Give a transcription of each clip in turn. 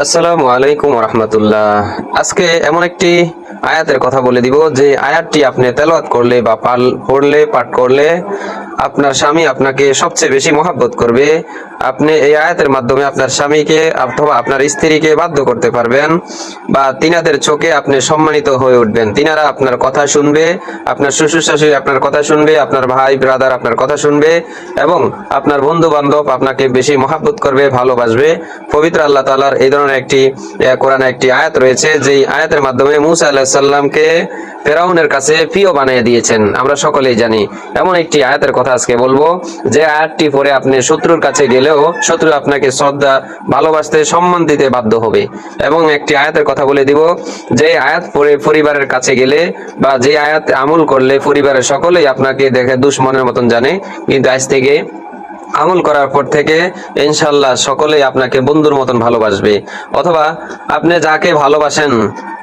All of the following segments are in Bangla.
আসসালামু আলাইকুম রহমতুল্লাহ। আজকে এমন একটি আয়াতের কথা বলে দিব যে আয়াতটি আপনি তেলাওয়াত করলে বা পড়লে পাঠ করলে আপনার স্বামী আপনাকে সবচেয়ে বেশি মহাব্বত করবে। আপনি এই আয়াতের মাধ্যমে আপনার স্বামীকে অথবা আপনার স্ত্রীকে বাধ্য করতে পারবেন বা তিনাদের চোখে আপনি সম্মানিত হয়ে উঠবেন। তিনারা আপনার কথা শুনবে, আপনার শ্বশুর শাশুড়ি আপনার কথা শুনবে, আপনার ভাই ব্রাদার আপনার কথা শুনবে এবং আপনার বন্ধু বান্ধব আপনাকে বেশি মহাব্বত করবে, ভালোবাসবে। পবিত্র আল্লাহ তাআলার এই ধরনের একটি কোরআনে একটি আয়াত রয়েছে, যে আয়াতের মাধ্যমে মুসা আলাইহিস সালামকে ফেরাউনের কাছে প্রিয় বানিয়ে দিয়েছেন, আমরা সকলেই জানি। এমন একটি আয়াতের কথা আজকে বলবো যে আয়াতটি পরে আপনি শত্রুর কাছে গেলেও শত্রু আপনাকে শ্রদ্ধা, ভালোবাসতে, সম্মান দিতে বাধ্য হবে। এবং একটি আয়াতের কথা বলে দিব যে আয়াত পরে পরিবারের কাছে গেলে বা যে আয়াত আমল করলে পরিবারের সকলেই আপনাকে দেখে দুশ্মনের মতন জানে, কিন্তু আজ থেকে আমল করার পর থেকে ইনশাআল্লাহ সকলেই আপনাকে বন্ধুর মতন ভালোবাসবে। অথবা আপনি যাকে ভালোবাসেন,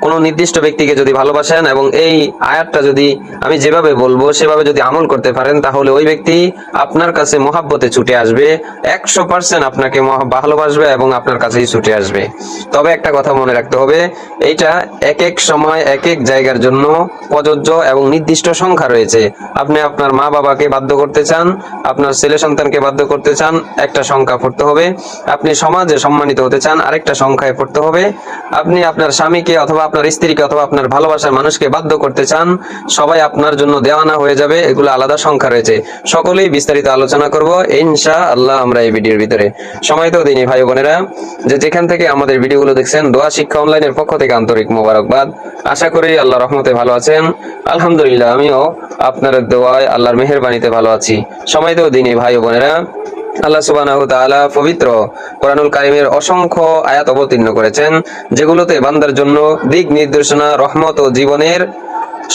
কোন নির্দিষ্ট ব্যক্তিকে যদি ভালোবাসেন এবং এই আয়াতটা যদি আমি যেভাবে বলবো সেভাবে যদি আমল করতে পারেন, তাহলে ওই ব্যক্তি আপনার কাছে মহাব্বতে ছুটে আসবে, 100% আপনাকে ভালোবাসবে এবং আপনার কাছেই ছুটে আসবে। তবে একটা কথা মনে রাখতে হবে, এইটা এক এক সময় এক এক জায়গার জন্য প্রযোজ্য এবং নির্দিষ্ট সংখ্যা রয়েছে। আপনি আপনার মা বাবাকে বাধ্য করতে চান, আপনার ছেলে সন্তানকে বাধ্য করতে চান, একটা সংখ্যা পড়তে হবে। আপনি সমাজে সম্মানিত হতে চান, আরেকটা সংখ্যায় পড়তে হবে। আপনি আপনার স্বামীকে অথবা আপনার স্ত্রীকে অথবা আপনার ভালোবাসার মানুষকে বাধ্য করতে চান, সবাই আপনার জন্য দেওয়ানা হয়ে যাবে, এগুলো আলাদা সংখ্যা রয়েছে। সকলেই বিস্তারিত আলোচনা করব ইনশাআল্লাহ আমরা এই ভিডিওর ভিতরে। সময় তো দিনই ভাই বোনেরা, যে যেখান থেকে আমাদের ভিডিওগুলো দেখছেন, দোয়া শিক্ষা অনলাইনের পক্ষ থেকে আন্তরিক মোবারকবাদ। আশা করি আল্লাহ রহমতে ভালো আছেন। আলহামদুলিল্লাহ আমিও আপনার দোয়ায় আল্লাহর মেহেরবানিতে ভালো আছি। সময় তো দিনই ভাই বোনেরা, আল্লাহ সুবহানাহু ওয়া তাআলা পবিত্র কোরআনুল কারীমের অসংখ্য আয়াত অবতীর্ণ করেছেন, যেগুলোতে বান্দার জন্য দিক নির্দেশনা, রহমত ও জীবনের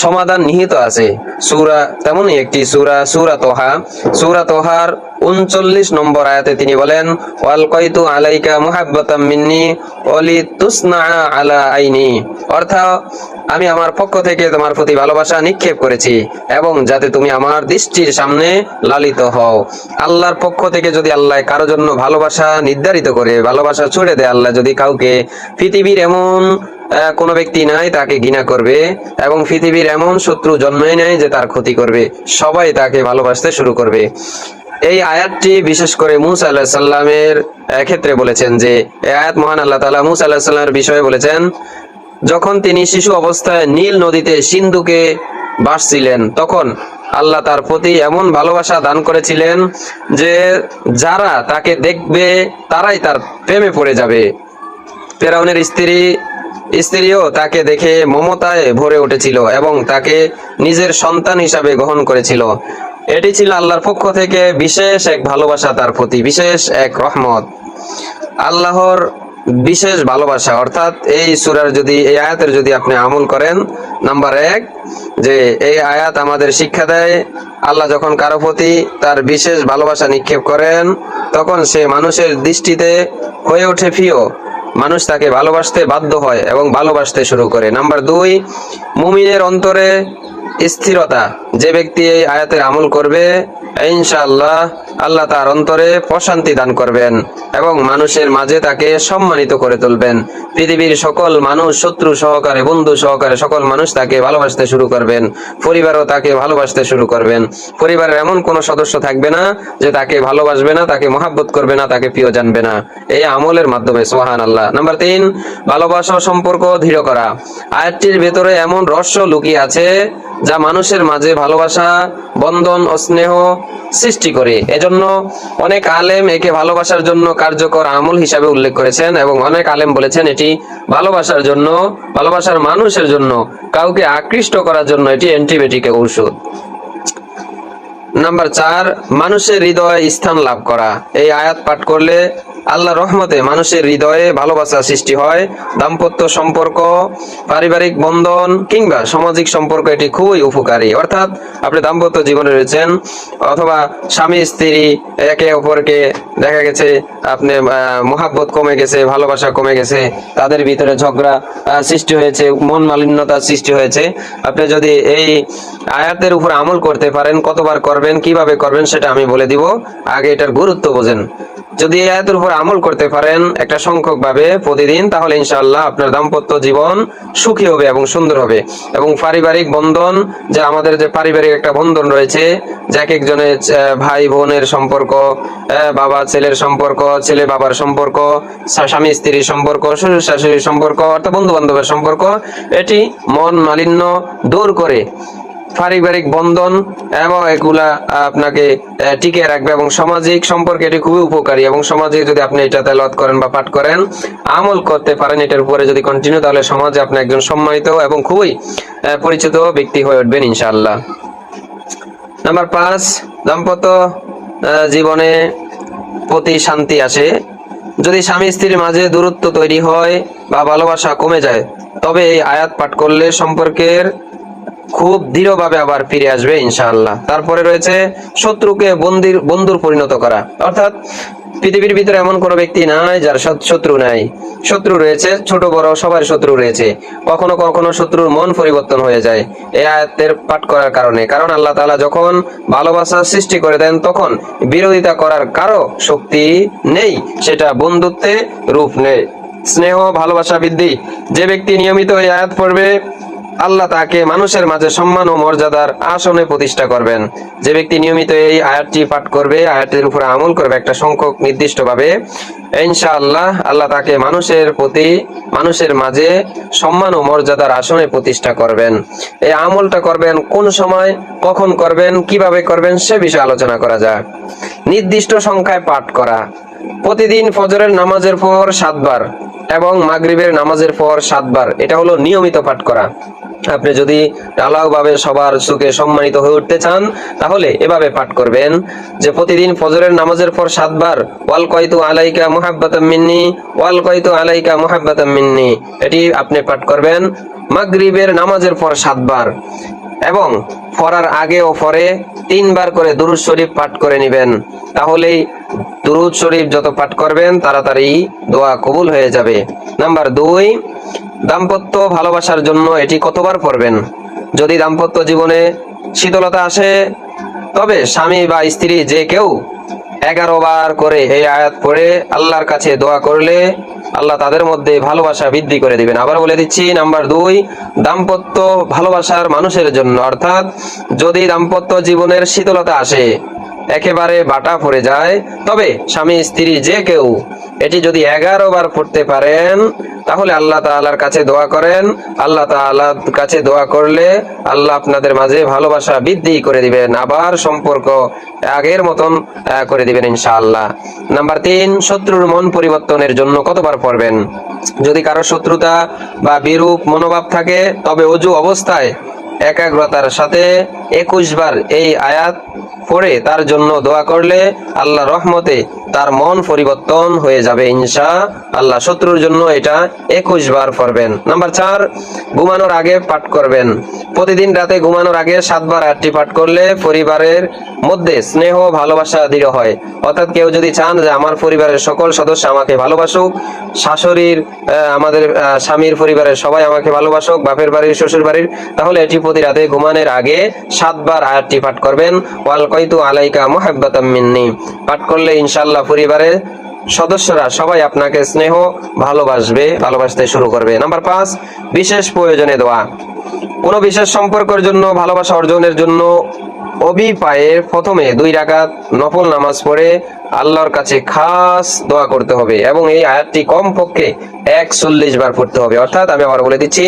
সমাধান নিহিত আছে। সূরা তেমনই একটি সূরা তোহার 39 নম্বর আয়াতে তিনি বলেন, ওয়ালকাইতু আলাইকা মুহাব্বাতাম মিন্নি ওয়ালিতুসনা আলা আইনি, অর্থাৎ আমি আমার পক্ষ থেকে তোমার প্রতি ভালোবাসা নিক্ষেপ করেছি এবং যাতে তুমি আমার দৃষ্টির সামনে লালিত হও। আল্লাহর পক্ষ থেকে যদি আল্লাহ কারো জন্য ভালোবাসা নির্ধারিত করে, ভালোবাসা ছুড়ে দেয়, আল্লাহ যদি কাউকে, পৃথিবীর এমন কোন ব্যক্তি নাই তাকে ঘৃণা করবে এবং পৃথিবীর এমন শত্রু জন্মই নাই যে তার ক্ষতি করবে, সবাই তাকে ভালোবাসতে শুরু করবে। এই আয়াতটি বিশেষ করে মুসা আলাইহিস সালামের ক্ষেত্রে বলেছেন, যে এই আয়াত মহান আল্লাহ তাআলা মুসা আলাইহিস সালামের বিষয়ে বলেছেন, যখন তিনি শিশু অবস্থায় নীল নদীতে সিন্ধুকে ভাসছিলেন, তখন আল্লাহ তার প্রতি এমন ভালোবাসা দান করেছিলেন যে যারা তাকে দেখবে তারাই তার প্রেমে পড়ে যাবে। ফেরাউনের স্ত্রীও তাকে দেখে মমতায় ভরে উঠেছিল এবং তাকে নিজের সন্তান হিসাবে গ্রহণ করেছিল। এটি ছিল আল্লাহর পক্ষ থেকে বিশেষ এক ভালোবাসা, তার প্রতি বিশেষ এক রহমত, আল্লাহর বিশেষ ভালোবাসা। অর্থাৎ এই সূরার যদি, এই আয়াতের যদি আপনি আমল করেন, নাম্বার 1, যে এই আয়াত আমাদের শিক্ষা দেয়, আল্লাহ যখন কারো প্রতি তার বিশেষ ভালোবাসা নিক্ষেপ করেন, তখন সে মানুষের দৃষ্টিতে হয়ে ওঠে প্রিয়, মানুষ তাকে ভালোবাসতে বাধ্য হয় এবং ভালোবাসতে শুরু করে। নাম্বার 2, মুমিনের অন্তরে স্থিরতা। যে ব্যক্তি এই আয়াতের আমল করবে, ইনশাআল্লাহ আল্লাহ তার অন্তরে প্রশান্তি দান করবেন এবং মানুষের মাঝে তাকে সম্মানিত করে তুলবেন। পৃথিবীর সকল মানুষ, শত্রু সহকারে, বন্ধু সহকারে সকল মানুষ তাকে ভালোবাসতে শুরু করবেন, পরিবারও তাকে ভালোবাসতে শুরু করবেন। পরিবারের এমন কোন সদস্য থাকবে না যে তাকে ভালোবাসবে না, তাকে মহাব্বত করবে না, তাকে প্রিয় জানবে না, এই আমলের মাধ্যমে। সুবহানাল্লাহ। নাম্বার 3, ভালোবাসা সম্পর্ক দৃঢ় করা। আয়াতটির ভেতরে এমন রহস্য লুকিয়ে আছে যা মানুষের মাঝে ভালোবাসা, বন্ধন ও স্নেহ সৃষ্টি করে। এজন্য অনেক আলেম একে ভালোবাসার জন্য কার্যকর আমল হিসাবে উল্লেখ করেছেন এবং অনেক আলেম বলেছেন এটি ভালোবাসার জন্য, ভালোবাসার মানুষের জন্য, কাউকে আকৃষ্ট করার জন্য এটি অ্যান্টিবায়োটিক ঔষধ। নাম্বার 4, মানুষের হৃদয়ে স্থান লাভ করা। এই আয়াত পাঠ করলে আল্লাহর রহমতে মানুষের হৃদয়ে ভালোবাসা সৃষ্টি হয়। দাম্পত্য সম্পর্ক, পারিবারিক বন্ধন কিংবা সামাজিক সম্পর্ক এটি খুবই উপকারী। অর্থাৎ আপনি দাম্পত্য জীবনে রয়েছেন অথবা স্বামী স্ত্রী, একে অপরকে দেখা গেছে আপনি মহাব্বত কমে গেছে, ভালোবাসা কমে গেছে, তাদের ভিতরে ঝগড়া সৃষ্টি হয়েছে, মন মালিন্যতার সৃষ্টি হয়েছে। আপনি যদি এই আয়াতের উপর আমল করতে পারেন, কতবার করবেন, কিভাবে করবেন সেটা আমি বলে দিব, আগে এটার গুরুত্ব বোঝেন। যদি এই আয়াতের উপর আমল করতে পারেন একটা সংখ্যক ভাবে প্রতিদিন, তাহলে ইনশাআল্লাহ আপনার দাম্পত্য জীবন সুখী হবে এবং সুন্দর হবে। এবং পারিবারিক বন্ধন, যে আমাদের যে পারিবারিক একটা বন্ধন রয়েছে, যে এক একজনের ভাই বোনের সম্পর্ক, বাবা ছেলের সম্পর্ক, ছেলে বাবার সম্পর্ক, স্বামী স্ত্রীর সম্পর্ক, শ্বশুর শাশুড়ির সম্পর্ক, অর্থাৎ বন্ধু বান্ধবের সম্পর্ক, এটি মন মালিন্য দূর করে পারিবারিক বন্ধন এবং এগুলা আপনাকে টিকে রাখবে এবং সামাজিক সম্পর্কে এটি খুবই উপকারী। এবং সমাজে যদি আপনি এটা তেলাওয়াত করেন বা পাঠ করেন, আমল করতে পারেন এটার উপরে যদি কন্টিনিউ, তাহলে সমাজে আপনি একজন সম্মানিত এবং খুবই পরিচিত ব্যক্তি হয়ে উঠবেন ইনশাআল্লাহ। নাম্বার 5, দাম্পত্য জীবনে প্রতি শান্তি আসে। যদি স্বামী স্ত্রীর মাঝে দূরত্ব তৈরি হয় বা ভালোবাসা কমে যায়, তবে এই আয়াত পাঠ করলে সম্পর্কের খুব দৃঢ়ভাবে আবার ফিরে আসবে ইনশাআল্লাহ। তারপরে রয়েছে শত্রুকে বন্ধুর পরিণত করা, অর্থাৎ পৃথিবীর ভিতরে এমন কোনো ব্যক্তি নাই যার শত্রু নাই। শত্রু রয়েছে, ছোট বড় সবার শত্রু রয়েছে। কখনো কখনো শত্রুর মন পরিবর্তন হয়ে যায় এই আয়াতের পাঠ করার কারণে। কারণ আল্লাহ তাআলা যখন ভালোবাসা সৃষ্টি করে দেন, তখন বিরোধিতা করার কারো শক্তি নেই, সেটা বন্ধুত্বে রূপ নেয়। স্নেহ ভালোবাসা বৃদ্ধি, যে ব্যক্তি নিয়মিত এই আয়াত পড়বে, আল্লাহ তাকে মানুষের মাঝে সম্মান ও মর্যাদার আসনে প্রতিষ্ঠা করবেন। যে ব্যক্তি নিয়মিত এই আয়াতটি পাঠ করবে, আয়াতের উপরে আমল করবে একটা সংখ্যক নির্দিষ্ট ভাবে, ইনশাআল্লাহ আল্লাহ তাকে মানুষের মাঝে সম্মান ও মর্যাদার আসনে প্রতিষ্ঠা করবেন। এই আমলটা করবেন কোন সময়, কখন করবেন, কিভাবে করবেন, সে বিষয়ে আলোচনা করা যাক। নির্দিষ্ট সংখ্যায় পাঠ করা, প্রতিদিন ফজরের নামাজের পর 7 বার এবং মাগরিবের নামাজের পর 7 বার, এটা হলো নিয়মিত পাঠ করা। আপনি যদি ঢালাওভাবে সবার চোখে সম্মানিত হয়ে উঠতে চান, তাহলে এভাবে পাঠ করবেন যে প্রতিদিন ফজরের নামাজের পর 7 বার ওয়াল কয়তু আলাইকা মুহাব্বাতাম মিন্নি, ওয়াল কয়তু আলাইকা মুহাব্বাতাম মিন্নি, এটি আপনি পাঠ করবেন। মাগরিবের নামাজের পর 7 বার এবং পড়ার আগে ও পরে 3 বার করে দুরূদ শরীফ পাঠ করে নেবেন। তাহলেই দুরূদ শরীফ যত পাঠ করবেন তাড়াতাড়ি দোয়া কবুল হয়ে যাবে। নাম্বার 2, দাম্পত্য ভালোবাসার জন্য এটি কতবার পড়বেন। যদি দাম্পত্য জীবনে শীতলতা আসে, তবে স্বামী বা স্ত্রী যে কেউ 11 বার করে এই আয়াত পড়ে আল্লাহর কাছে দোয়া করলে আল্লাহ তাদের মধ্যে ভালোবাসা বৃদ্ধি করে দিবেন। আবার বলে দিচ্ছি, নাম্বার 2, দাম্পত্য ভালোবাসার মানুষের জন্য, অর্থাৎ যদি দাম্পত্য জীবনের শীতলতা আসে, একেবারে বাটা পড়ে যায়, তবে স্বামী স্ত্রী যে কেউ এটি যদি 11 বার পড়তে পারেন, তাহলে আল্লাহ তাআলার কাছে দোয়া করেন। আল্লাহ তাআলার কাছে দোয়া করলে আল্লাহ আপনাদের মাঝে ভালোবাসা বৃদ্ধি করে দিবেন, আবার সম্পর্ক আগের মতন করে দিবেন ইনশাআল্লাহ। নাম্বার 3, শত্রুর মন পরিবর্তনের জন্য কতবার পড়বেন। যদি কারো শত্রুতা বা বিরূপ মনোভাব থাকে, তবে ওযু অবস্থায় একাগ্রতার সাথে 21 বার এই আয়াত পড়ে তার জন্য দোয়া করলে আল্লাহর রহমতে তার মন পরিবর্তন হয়ে যাবে ইনশাআল্লাহ। শত্রুর জন্য এটা 21 বার পড়বেন। নাম্বার 4, ঘুমানোর আগে পাঠ করবেন। প্রতিদিন রাতে ঘুমানোর আগে 7 বার আয়াতটি পাঠ করলে পরিবারের মধ্যে স্নেহ ভালোবাসা দৃঢ় হয়। অর্থাৎ কেউ যদি চান যে আমার পরিবারের সকল সদস্য আমাকে ভালোবাসুক, শাশুড়ির আমাদের স্বামীর পরিবারের সবাই আমাকে ভালোবাসুক, বাপের বাড়ির শ্বশুর বাড়ির, তাহলে এটি প্রতি রাতে ঘুমানোর আগে 7 বার আয়াতটি পাঠ করবেন। ওয়াল কয়তু আলাইকা মুহাব্বাতাম মিন্নি পাঠ করলে ইনশাআল্লাহ পরিবারের সদস্যরা সবাই আপনাকে স্নেহ ভালোবাসতে শুরু করবে। নাম্বার 5, বিশেষ প্রয়োজনে দোয়া। কোনো বিশেষ সম্পর্কের জন্য ভালোবাসা অর্জনের জন্য অভিপায়ের প্রথমে 2 রাকাত নফল নামাজ পড়ে আল্লাহর কাছে খাস দোয়া করতে হবে এবং এই আয়াতটি কমপক্ষে 41 বার পড়তে হবে। অর্থাৎ আমি আবার বলে দিচ্ছি,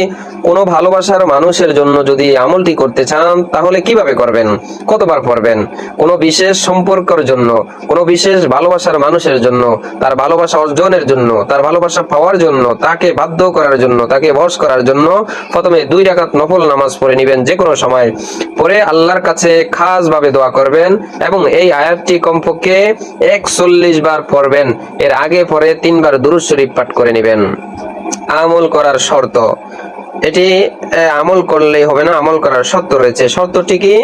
কোনো ভালোবাসার মানুষের জন্য যদি আমলটি করতে চান, তাহলে কিভাবে করবেন, কতবার পড়বেন। কোনো বিশেষ সম্পর্কের জন্য, কোনো বিশেষ ভালোবাসার মানুষের জন্য, তার ভালোবাসা অর্জনের জন্য, তার ভালোবাসা পাওয়ার জন্য, তাকে বাধ্য করার জন্য, তাকে বশ করার জন্য প্রথমে 2 রাকাত নফল নামাজ পড়ে নেবেন যে কোনো সময়, পরে আল্লাহর কাছে খাস ভাবে দোয়া করবেন এবং এই আয়াতটি কমপক্ষে 41 বার পড়বেন। এর আগে পরে 3 বার দুরূদ শরীফ পাঠ করে নেবেন। আমল করার শর্ত, এটি আমল করলেই হবে না, আমল করার শর্ত রয়েছে। শর্তটি কি?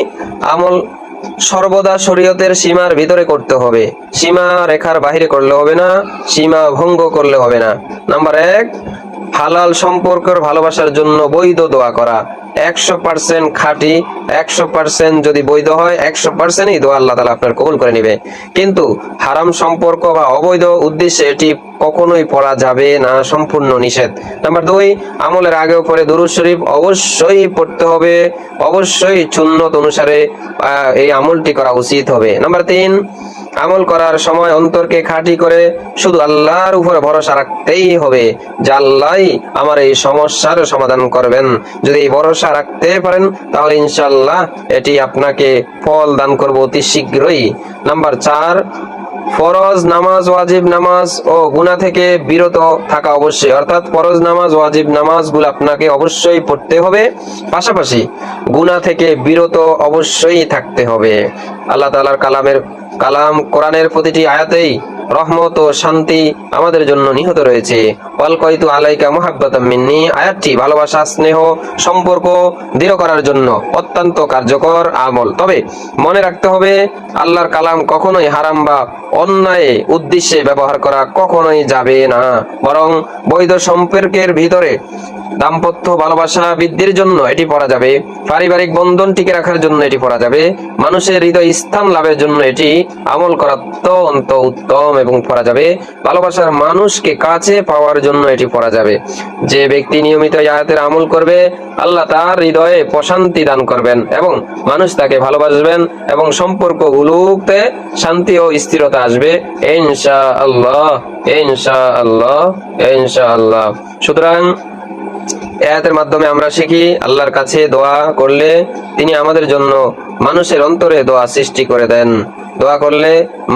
আমল সর্বদা শরীয়তের সীমার ভিতরে করতে হবে, সীমা রেখার বাহিরে করলে হবে না, সীমা ভঙ্গ করলে হবে না। নাম্বার 1, হালাল সম্পর্কের ভালোবাসার জন্য বৈধ দোয়া করা 100% খাঁটি, 100% যদি বৈধ হয় 100%ই দোয়া আল্লাহ তাআলা আপনার কবুল করে নেবে। কিন্তু হারাম সম্পর্ক বা অবৈধ উদ্দেশ্যে এটি কখনোই পড়া যাবে না, সম্পূর্ণ নিষেধ। নাম্বার 2, আমলের আগেও পরে দুরূদ শরীফ অবশ্যই পড়তে হবে, অবশ্যই সুন্নত অনুসারে এই আমলটি করা উচিত হবে। নাম্বার 3, আমল করার সময় অন্তরকে খাঁটি করে শুধু আল্লাহর উপরে ভরসা রাখতেই হবে যে আল্লাহই আমার এই সমস্যার সমাধান করবেন। যদি এই ভরসা রাখতে পারেন তাহলে ইনশাআল্লাহ এটি আপনাকে ফল দান করবে অতি শীঘ্রই। নাম্বার 4, ফরজ নামাজ, ওয়াজিব নামাজ ও গুনাহ থেকে বিরত থাকা অবশ্যই, অর্থাৎ ফরজ নামাজ, ওয়াজিব নামাজগুলো আপনাকে অবশ্যই পড়তে হবে, পাশাপাশি গুনাহ থেকে বিরত অবশ্যই থাকতে হবে। আল্লাহ তাআলার কালাম কোরআনের প্রতিটি আয়াতেই রহমত ও শান্তি আমাদের জন্য নিহিত রয়েছে। ওয়ালকাইতু আলাইকা মুহাব্বাতাম মিন্নি আয়াতটি ভালোবাসা, স্নেহ, সম্পর্ক দৃঢ় করার জন্য অত্যন্ত কার্যকর আমল। তবে মনে রাখতে হবে আল্লাহর কালাম কখনোই হারাম বা অন্যায় উদ্দেশ্যে ব্যবহার করা কখনোই যাবে না, বরং বৈধ সম্পর্কের ভিতরে দাম্পত্য ভালোবাসা বৃদ্ধির জন্য এটি পড়া যাবে, পারিবারিক বন্ধন টিকে রাখার জন্য এটি পড়া যাবে, মানুষের হৃদয় স্থান লাভের জন্য এটি আমল করা অত্যন্ত উত্তম এবং পড়া যাবে, ভালোবাসার মানুষকে কাছে পাওয়ার জন্য এটি পড়া যাবে। যে ব্যক্তি নিয়মিত এই আয়াতের আমল করবে আল্লাহ তার হৃদয়ে প্রশান্তি দান করবেন এবং মানুষ তাকে ভালোবাসবেন এবং সম্পর্কগুলোতে শান্তি ও স্থিরতা আসবে ইনশাআল্লাহ, ইনশাআল্লাহ, ইনশাআল্লাহ। সুতরাং আয়াতের মাধ্যমে আমরা শিখি আল্লাহর কাছে দোয়া করলে তিনি আমাদের জন্য মানুষের অন্তরে দোয়া সৃষ্টি করে দেন, দোয়া করলে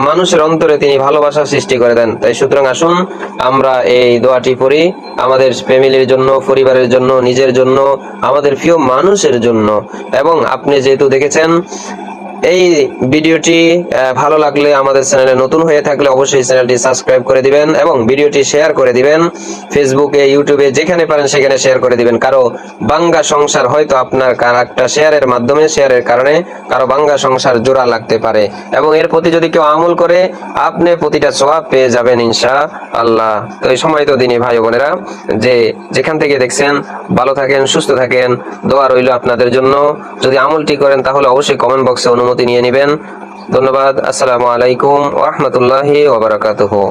মানুষের অন্তরে তিনি ভালোবাসা সৃষ্টি করে দেন। তাই সুতরাং আসুন আমরা এই দোয়াটি পড়ি আমাদের ফ্যামিলির জন্য, পরিবারের জন্য, নিজের জন্য, আমাদের প্রিয় মানুষের জন্য। এবং আপনি যেহেতু দেখেছেন এই ভিডিওটি ভালো লাগলে, আমাদের চ্যানেলে নতুন হয়ে থাকলে অবশ্যই চ্যানেলটি সাবস্ক্রাইব করে দিবেন এবং ভিডিওটি শেয়ার করে দিবেন, ফেসবুকে, ইউটিউবে যেখানে পারেন সেখানে শেয়ার করে দিবেন। কারো বাঙ্গা সংসার হয়তো আপনার একটা শেয়ারের মাধ্যমে, শেয়ারের কারণে কারো বাঙ্গা সংসার জোড়া লাগতে পারে এবং এর প্রতি যদি কেউ আমল করে আপনি প্রতিটা সওয়াব পেয়ে যাবেন ইনশাআল্লাহ। তো এই সময় তো দিনী ভাই বোনেরা যে যেখান থেকে দেখছেন ভালো থাকেন, সুস্থ থাকেন, দোয়া রইল আপনাদের জন্য। যদি আমলটি করেন তাহলে অবশ্যই কমেন্ট বক্সে অনুমতি নিয়ে নেবেন। ধন্যবাদ। আসসালামু আলাইকুম ওয়া রাহমাতুল্লাহি ওয়া বারাকাতুহু।